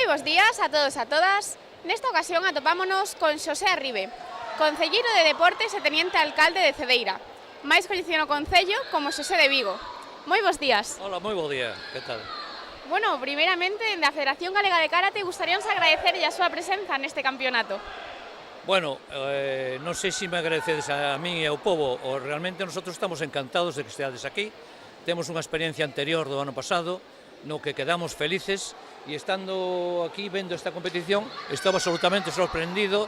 Moi bons días a todos e a todas. Nesta ocasión atopámonos con Xosé Arribe, concelleiro de Deportes e teniente alcalde de Cedeira, máis coñecido no concello como Xosé de Vigo. Moi bons días. Hola, moi bo día, que tal? Bueno, primeiramente, da Federación Galega de Karate, gustaríamos agradecerlle a súa presenza neste campeonato. Bueno, non sei se me agradecedes a mí e ao povo, ou realmente nosotros estamos encantados de que esteades aquí. Temos unha experiencia anterior do ano pasado, no que quedamos felices, e estando aquí vendo esta competición, estou absolutamente sorprendido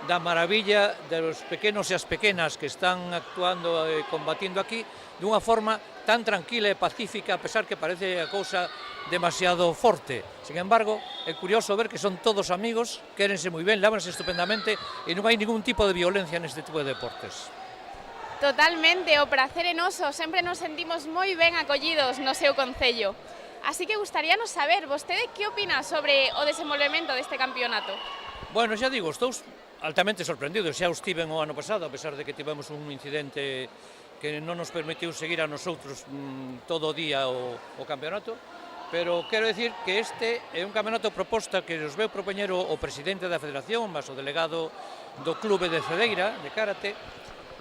da maravilla dos pequenos e as pequenas que están actuando e combatindo aquí dunha forma tan tranquila e pacífica, a pesar que parece a cousa demasiado forte. Sin embargo, é curioso ver que son todos amigos, quérense moi ben, lávanse estupendamente e non hai ningún tipo de violencia neste tipo de deportes. Totalmente, o prazer é noso, sempre nos sentimos moi ben acollidos no seu concello. Así que gustaríanos saber, vostede que opina sobre o desenvolvemento deste campeonato? Bueno, xa digo, estou altamente sorprendido, xa os tiven o ano pasado, a pesar de que tivemos un incidente que non nos permitiu seguir a nosotros todo o día o campeonato, pero quero decir que este é un campeonato proposta que nos veu propoñer o presidente da Federación, mas o delegado do Clube de Cedeira, de Karate,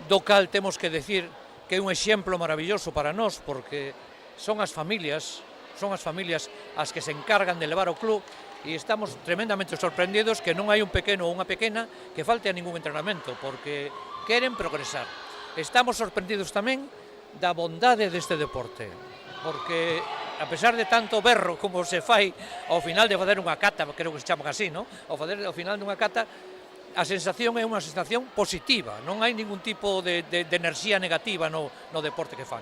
do cal temos que decir que é un exemplo maravilloso para nós, porque son as familias as que se encargan de levar o club e estamos tremendamente sorprendidos que non hai un pequeno ou unha pequena que falte a ningún entrenamento, porque queren progresar. Estamos sorprendidos tamén da bondade deste deporte, porque a pesar de tanto berro como se fai ao final de fazer unha cata, creo que se chaman así, non? Ao final dunha cata, a sensación é unha sensación positiva, non hai ningún tipo de enerxía negativa no deporte que fan.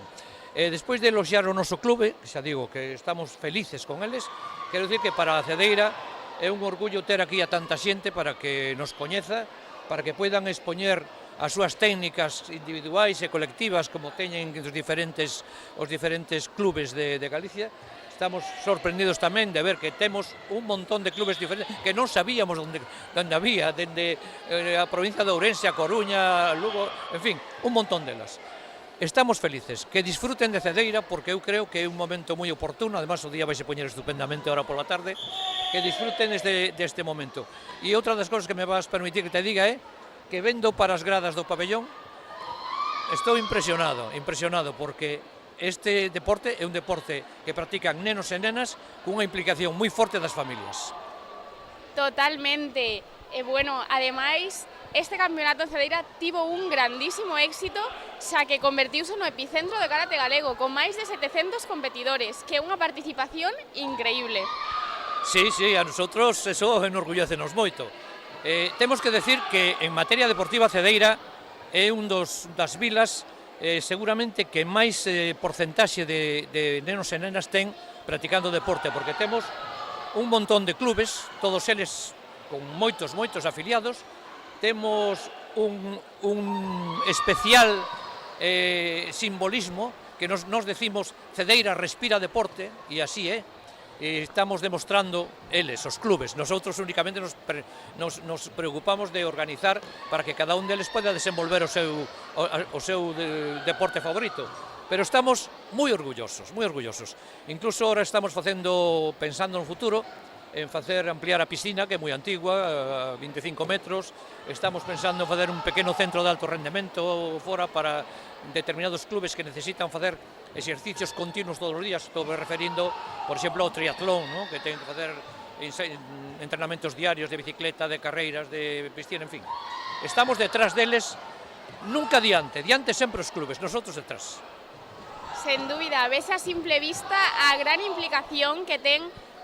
Despois de eloxiar o noso clube, que xa digo que estamos felices con eles, quero dicir que para a Cedeira é un orgullo ter aquí a tanta xente para que nos coñeza, para que poidan expoñer as súas técnicas individuais e colectivas como teñen os diferentes clubes de Galicia. Estamos sorprendidos tamén de ver que temos un montón de clubes diferentes que non sabíamos onde había, dende a provincia de Ourense, a Coruña, Lugo, en fin, un montón delas. Estamos felices, que disfruten de Cedeira, porque eu creo que é un momento moi oportuno, además o día vai se poñer estupendamente ahora pola tarde, que disfruten deste momento. E outra das cosas que me vas permitir que te diga é que vendo para as gradas do pabellón, estou impresionado, porque este deporte é un deporte que practican nenos e nenas cunha implicación moi forte das familias. Totalmente. E bueno, ademais, este campeonato en Cedeira tivo un grandísimo éxito, xa que convertiuse no epicentro de karate galego, con máis de 700 competidores, que é unha participación increíble. Sí, a nosotros eso enorgullécenos moito. Temos que decir que en materia deportiva Cedeira é un das vilas seguramente que máis porcentaxe de nenos e nenas ten practicando deporte, porque temos un montón de clubes, todos eles con moitos afiliados, temos un especial simbolismo que nos decimos Cedeira respira deporte, e así é. Estamos demostrando eles, os clubes. Nosotros únicamente nos preocupamos de organizar para que cada un deles poida desenvolver o seu deporte favorito. Pero estamos moi orgullosos. Incluso ahora estamos pensando no futuro, en ampliar a piscina, que é moi antigua, a 25 metros. Estamos pensando en fazer un pequeno centro de alto rendemento fora para determinados clubes que necesitan facer exercicios continuos todos os días. Estou referindo, por exemplo, ao triatlón, que ten que facer entrenamentos diarios de bicicleta, de carreiras, de piscina, en fin. Estamos detrás deles, nunca diante sempre os clubes, nosotros detrás. Sen dúbida, vese a simple vista a gran implicación que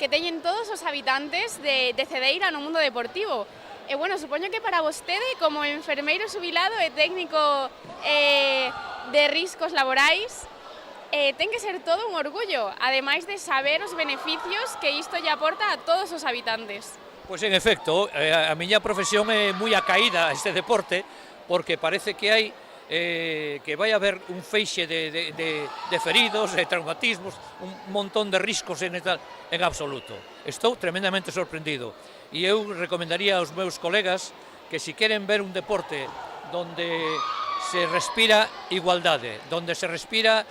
teñen todos os habitantes de Cedeira no mundo deportivo. E bueno, supoño que para vostede, como enfermeiro xubilado e técnico de riscos laborais, ten que ser todo un orgullo, ademais de saber os beneficios que isto lle aporta a todos os habitantes. Pois en efecto, a miña profesión é moi acaída a este deporte, porque parece que hai que vai haber un feixe de feridos, de traumatismos, un montón de riscos en absoluto. Estou tremendamente sorprendido e eu recomendaría aos meus colegas que se queren ver un deporte donde se respira igualdade, donde se respira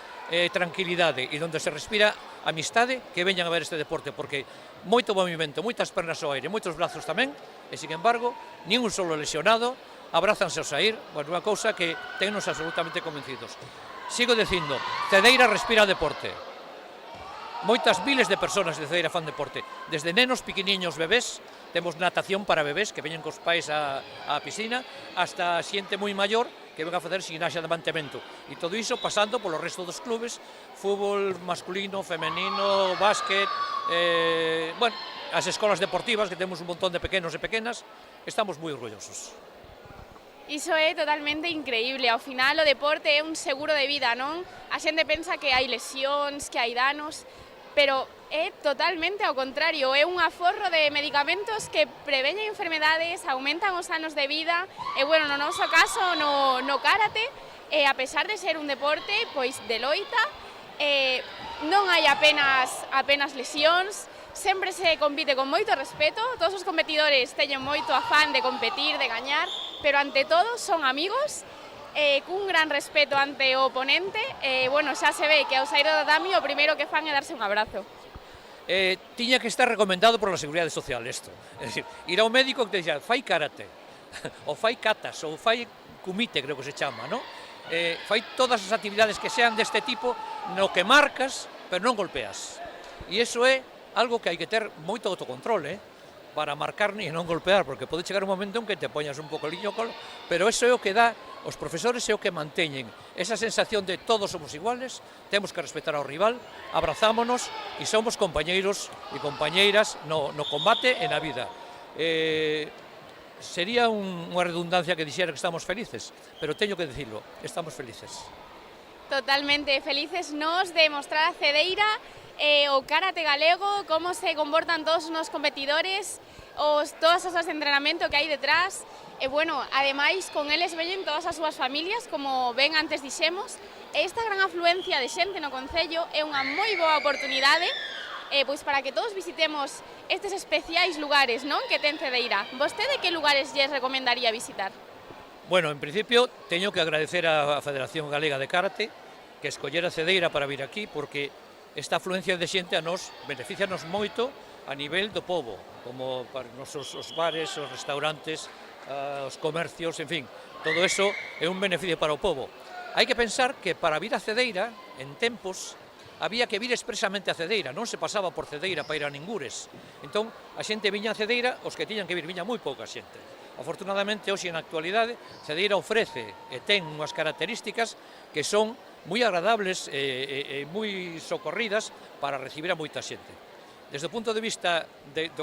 tranquilidade e donde se respira amistade que veñan a ver este deporte, porque moito movimento, moitas pernas ao aire, moitos brazos tamén, e, sin embargo, nin un solo lesionado, abrázanse ao sair, bueno, unha cousa que tennos absolutamente convencidos. Sigo dicindo, Cedeira respira deporte. Moitas miles de personas de Cedeira fan deporte, desde nenos pequeniños bebés, temos natación para bebés que veñen cos pais á piscina, hasta xente moi maior que ven a facer gimnasia de mantemento. E todo iso pasando polo resto dos clubes, fútbol masculino, femenino, básquet, bueno, as escolas deportivas, que temos un montón de pequenos e pequenas, estamos moi orgullosos. Iso é totalmente increíble, ao final o deporte é un seguro de vida, non? A xente pensa que hai lesións, que hai danos, pero é totalmente ao contrario, é un aforro de medicamentos que preveñen enfermedades, aumentan os anos de vida, e, bueno, no noso caso, no karate, a pesar de ser un deporte, pois, de loita, non hai apenas lesións, sempre se compite con moito respeto, todos os competidores teñen moito afán de competir, de gañar, pero ante todo son amigos, cun gran respeto ante o oponente, bueno, xa se ve que ao saír do tatami o primeiro que fan é darse un abrazo. Tiña que estar recomendado por la Seguridade Social isto, é dicir, ir ao médico que te dixan, fai karate, ou fai katas, ou fai kumite, creo que se chama, non? Fai todas as actividades que sean deste tipo, no que marcas, pero non golpeas. E iso é algo que hai que ter moito autocontrol, para marcar e non golpear, porque pode chegar un momento en que te poñas un pouco liño colo, pero iso é o que dá, os profesores é o que manteñen esa sensación de todos somos iguales, temos que respetar ao rival, abrazámonos e somos compañeiros e compañeiras no combate e na vida. Sería unha redundancia que dixera que estamos felices, pero teño que dicilo, estamos felices. Totalmente felices nos de mostrar a Cedeira o karate galego, como se comportan todos os competidores, todas as horas de entrenamento que hai detrás, e, bueno, ademais, con eles veñen todas as súas familias, como ben antes dixemos, e esta gran afluencia de xente no concello é unha moi boa oportunidade pois para que todos visitemos estes especiais lugares, non, que ten Cedeira. Vostede que lugares lles recomendaría visitar? Bueno, en principio, teño que agradecer á Federación Galega de Karate que escollera Cedeira para vir aquí, porque esta afluencia de xente a nos beneficianos moito a nivel do pobo, como para os bares, os restaurantes, os comercios, en fin, todo eso é un beneficio para o pobo. Hai que pensar que para vir a Cedeira, en tempos, había que vir expresamente a Cedeira, non se pasaba por Cedeira para ir a Ningures. Entón, a xente viña a Cedeira, os que tiñan que vir, viña moi pouca xente. Afortunadamente, hoxe, na actualidade, Cedeira ofrece e ten unhas características que son moi agradables e moi socorridas para recibir a moita xente. Desde o punto de vista de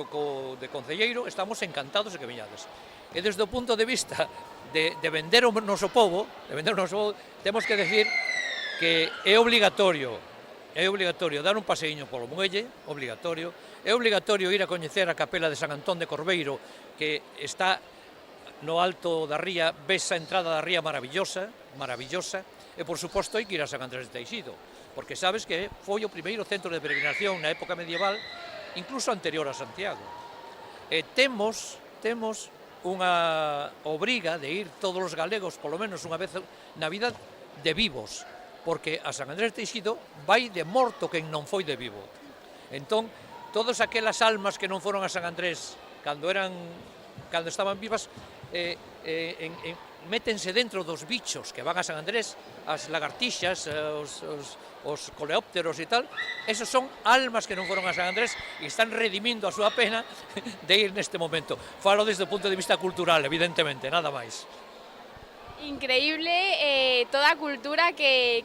concelleiro, estamos encantados de que viñades. E desde o punto de vista de vender o noso pobo, temos que decir que é obligatorio dar un paseíño polo muelle, é obligatorio ir a coñecer a capela de San Antón de Corbeiro, que está no alto da ría, ves a entrada da ría maravillosa, e, por suposto, hai que ir a San Andrés de Teixido, porque sabes que foi o primeiro centro de peregrinación na época medieval, incluso anterior a Santiago. E temos unha obriga de ir todos os galegos, polo menos unha vez na vida, de vivos, porque a San Andrés de Teixido vai de morto quen non foi de vivo. Entón, todas aquelas almas que non foron a San Andrés cando estaban vivas, métense dentro dos bichos que van a San Andrés, as lagartixas, os coleópteros e tal, esos son almas que non foron a San Andrés e están redimindo a súa pena de ir neste momento. Falo desde o punto de vista cultural, evidentemente, nada máis. Increíble toda a cultura que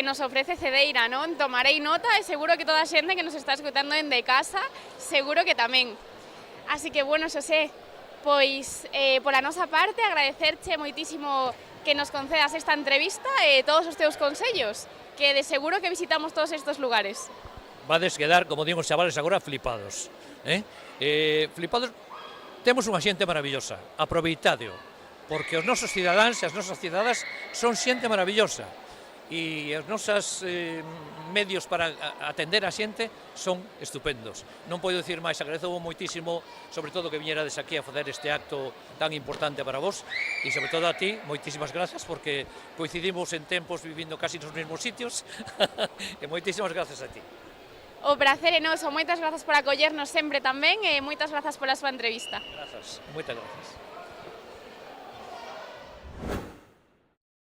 nos ofrece Cedeira, non? Tomarei nota e seguro que toda a xente que nos está escutando dende casa, seguro que tamén. Así que, bueno, Xosé, pois, pola nosa parte, agradecerche moitísimo que nos concedas esta entrevista e todos os teus consellos, que de seguro que visitamos todos estes lugares. Vades quedar, como digo os chavales agora, flipados. Flipados, temos unha xente maravillosa, aproveitadeo, porque os nosos cidadáns e as nosas cidadas son xente maravillosa, e os nosos medios para atender a xente son estupendos. Non podo dicir máis, agradezo moitísimo, sobre todo que viñerades aquí a facer este acto tan importante para vos, e sobre todo a ti, moitísimas grazas, porque coincidimos en tempos vivindo casi nos mesmos sitios, e moitísimas grazas a ti. O prazer é noso, moitas grazas por acollernos sempre tamén e moitas grazas pola súa entrevista. Grazas, moitas grazas.